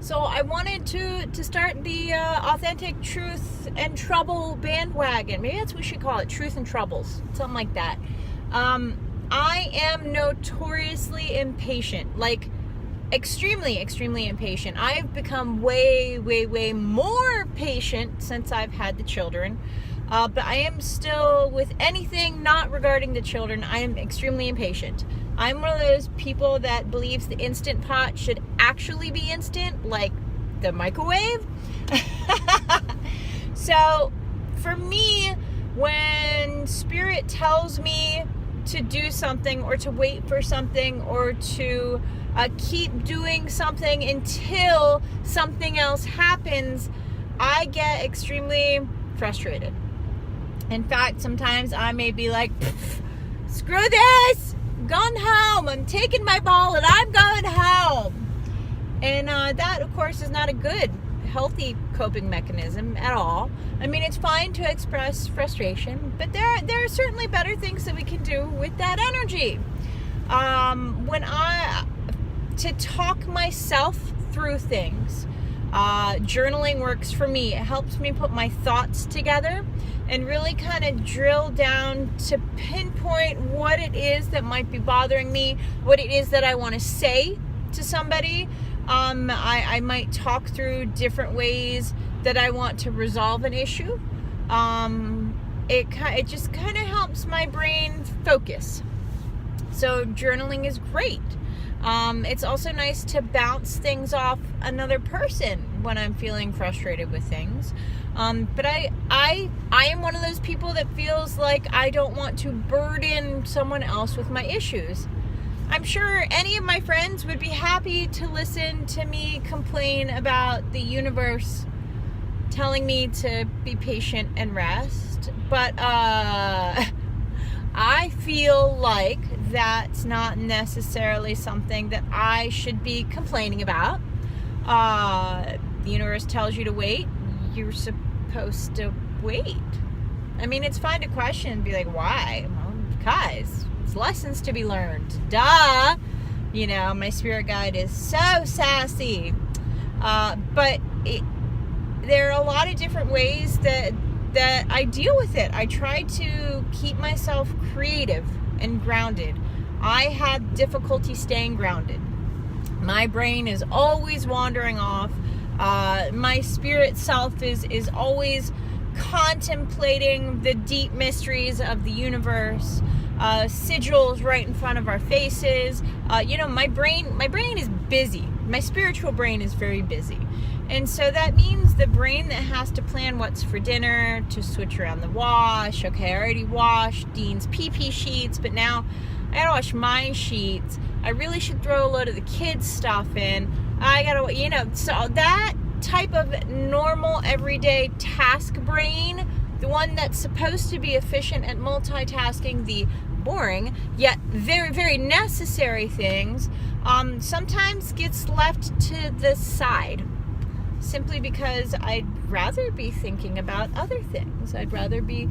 So I wanted to start the authentic truth and trouble bandwagon. Maybe that's what we should call it, truth and troubles, something like that. I am notoriously impatient, like extremely, extremely impatient. I've become way, way, way more patient since I've had the children. But I am still, with anything not regarding the children, I am extremely impatient. I'm one of those people that believes the Instant Pot should actually be instant, like the microwave. So for me, when Spirit tells me to do something or to wait for something or to keep doing something until something else happens, I get extremely frustrated. In fact, sometimes I may be like, screw this, I'm going home, I'm taking my ball and I'm going home. And that, of course, is not a good, healthy coping mechanism at all. I mean, it's fine to express frustration, but there are certainly better things that we can do with that energy. To talk myself through things, journaling works for me. It helps me put my thoughts together and really kind of drill down to pinpoint what it is that might be bothering me, what it is that I want to say to somebody. I might talk through different ways that I want to resolve an issue. It just kind of helps my brain focus. So journaling is great. It's also nice to bounce things off another person when I'm feeling frustrated with things. But I am one of those people that feels like I don't want to burden someone else with my issues. I'm sure any of my friends would be happy to listen to me complain about the universe telling me to be patient and rest. But I feel like that's not necessarily something that I should be complaining about. The universe tells you to wait. You're supposed to wait. I mean, it's fine to question and be like, why? Well, because it's lessons to be learned. Duh! You know, my spirit guide is so sassy. But there are a lot of different ways that I deal with it. I try to keep myself creative and grounded. I have difficulty staying grounded. My brain is always wandering off. My spirit self is always contemplating the deep mysteries of the universe. Sigils right in front of our faces. My brain is busy. My spiritual brain is very busy. And so that means the brain that has to plan what's for dinner, to switch around the wash. Okay, I already washed Dean's pee-pee sheets, but now I gotta wash my sheets. I really should throw a load of the kids' stuff in. I gotta, so that type of normal, everyday task brain, the one that's supposed to be efficient at multitasking the boring, yet very, very necessary things, sometimes gets left to the side. Simply because I'd rather be thinking about other things. I'd rather be,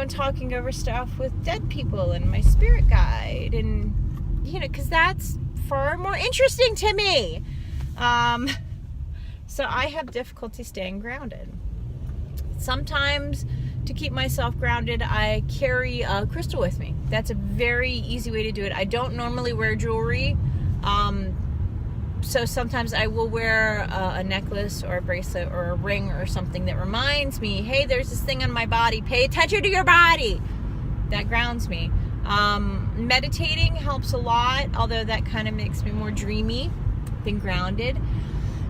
talking over stuff with dead people and my spirit guide, and, because that's far more interesting to me. So I have difficulty staying grounded. Sometimes, to keep myself grounded, I carry a crystal with me. That's a very easy way to do it. I don't normally wear jewelry. So sometimes I will wear a necklace or a bracelet or a ring or something that reminds me, hey, there's this thing on my body. Pay attention to your body. That grounds me. Meditating helps a lot, although that kind of makes me more dreamy than grounded.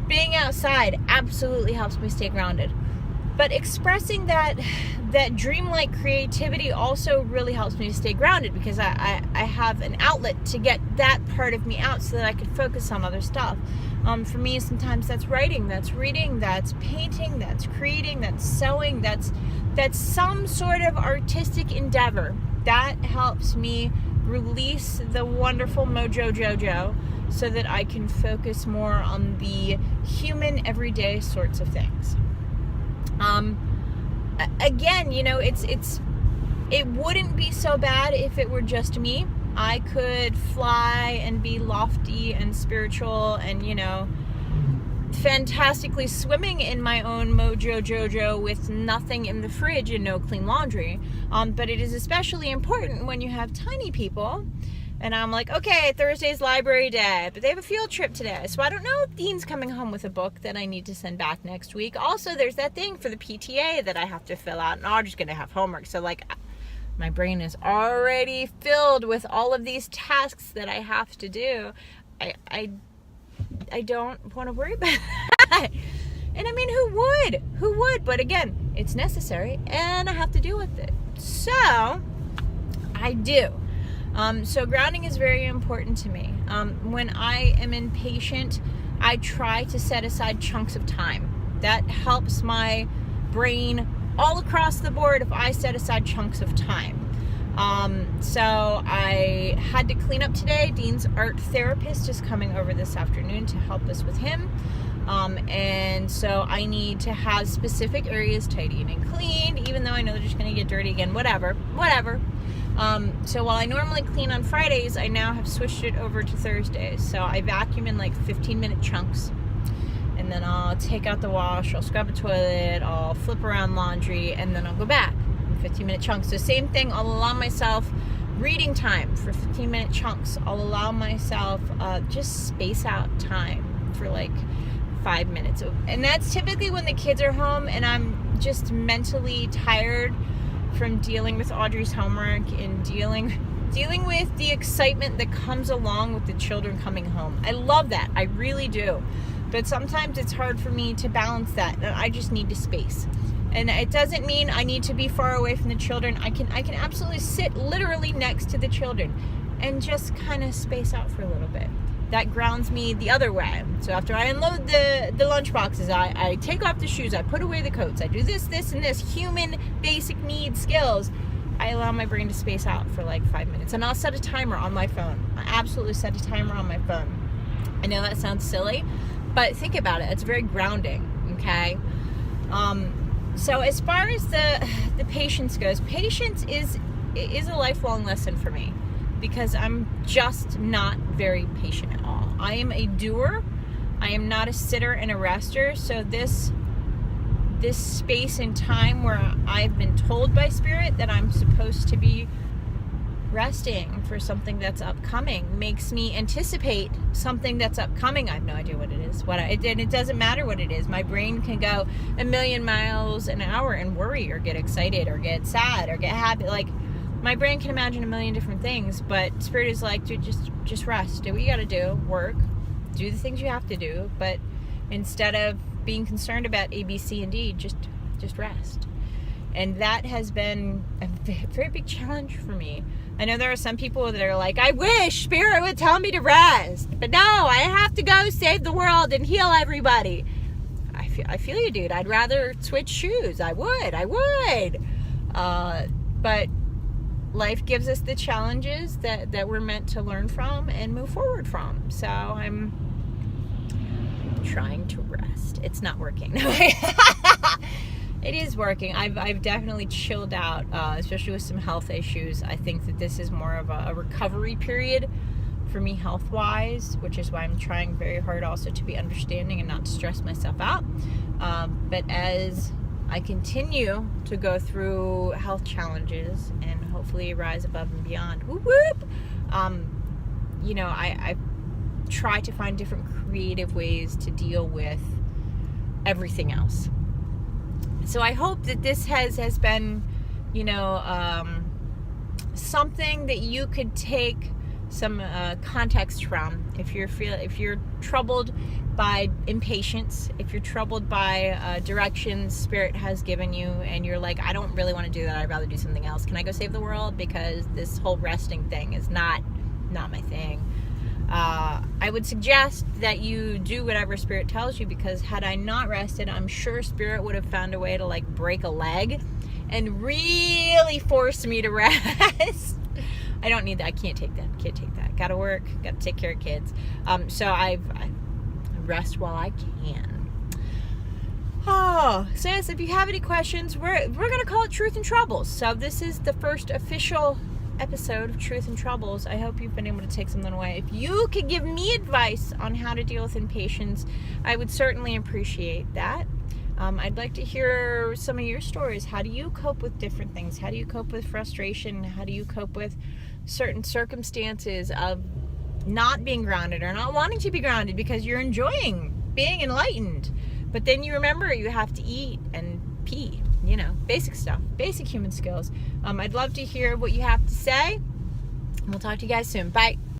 Being outside absolutely helps me stay grounded. But expressing that dreamlike creativity also really helps me to stay grounded, because I have an outlet to get that part of me out so that I can focus on other stuff. For me, sometimes that's writing, that's reading, that's painting, that's creating, that's sewing, that's some sort of artistic endeavor. That helps me release the wonderful mojo jojo so that I can focus more on the human, everyday sorts of things. Again, it wouldn't be so bad if it were just me. I could fly and be lofty and spiritual and, fantastically swimming in my own mojo jojo with nothing in the fridge and no clean laundry. But it is especially important when you have tiny people. And I'm like, okay, Thursday's library day, but they have a field trip today. So I don't know if Dean's coming home with a book that I need to send back next week. Also, there's that thing for the PTA that I have to fill out, and Audrey's going to have homework. So, like, my brain is already filled with all of these tasks that I have to do. I don't want to worry about that. And I mean, who would? But again, it's necessary and I have to deal with it. So I do. So grounding is very important to me. When I am impatient, I try to set aside chunks of time. That helps my brain all across the board if I set aside chunks of time. So I had to clean up today. Dean's art therapist is coming over this afternoon to help us with him. And so I need to have specific areas tidied and cleaned, even though I know they're just going to get dirty again, whatever. So while I normally clean on Fridays, I now have switched it over to Thursdays. So I vacuum in like 15-minute chunks. And then I'll take out the wash, I'll scrub the toilet, I'll flip around laundry, and then I'll go back in 15-minute chunks. So same thing, I'll allow myself reading time for 15-minute chunks. I'll allow myself just space out time for like 5 minutes. And that's typically when the kids are home and I'm just mentally tired from dealing with Audrey's homework and dealing with the excitement that comes along with the children coming home. I love that. I really do. But sometimes it's hard for me to balance that, and I just need to space. And it doesn't mean I need to be far away from the children. I can absolutely sit literally next to the children and just kind of space out for a little bit. That grounds me the other way. So after I unload the lunch boxes, I take off the shoes, I put away the coats, I do this, and this, human basic need skills. I allow my brain to space out for like 5 minutes. And I'll set a timer on my phone. I absolutely set a timer on my phone. I know that sounds silly, but think about it. It's very grounding, okay? So as far as the patience goes, patience is a lifelong lesson for me because I'm just not very patient at all. I am a doer. I am not a sitter and a rester. So this space and time where I've been told by Spirit that I'm supposed to be resting for something that's upcoming makes me anticipate something that's upcoming. I have no idea what it is. And it doesn't matter what it is. My brain can go a million miles an hour and worry or get excited or get sad or get happy. Like, my brain can imagine a million different things, but Spirit is like, dude, just rest. Do what you got to do. Work. Do the things you have to do. But instead of being concerned about A, B, C, and D, just rest. And that has been a very big challenge for me. I know there are some people that are like, I wish Spirit would tell me to rest, but no, I have to go save the world and heal everybody. I feel you, dude. I'd rather switch shoes. I would. But life gives us the challenges that we're meant to learn from and move forward from. So I'm trying to rest. It's not working. It is working. I've definitely chilled out, especially with some health issues. I think that this is more of a recovery period for me health-wise, which is why I'm trying very hard also to be understanding and not to stress myself out. But as I continue to go through health challenges and hopefully rise above and beyond, I try to find different creative ways to deal with everything else. So I hope that this has been, something that you could take some context from. If you're troubled by impatience, if you're troubled by directions Spirit has given you, and you're like, I don't really want to do that. I'd rather do something else. Can I go save the world? Because this whole resting thing is not my thing. I would suggest that you do whatever Spirit tells you, because had I not rested, I'm sure Spirit would have found a way to like break a leg and really force me to rest. I don't need that. I can't take that. Gotta work. Gotta take care of kids. So I rest while I can. Oh, so yes, if you have any questions, we're gonna call it Truth and Troubles. So this is the first official episode of Truth and Troubles. I hope you've been able to take something away. If you could give me advice on how to deal with impatience, I would certainly appreciate that. I'd like to hear some of your stories. How do you cope with different things? How do you cope with frustration? How do you cope with certain circumstances of not being grounded or not wanting to be grounded because you're enjoying being enlightened, but then you remember you have to eat and pee, basic stuff, basic human skills. I'd love to hear what you have to say. We'll talk to you guys soon. Bye.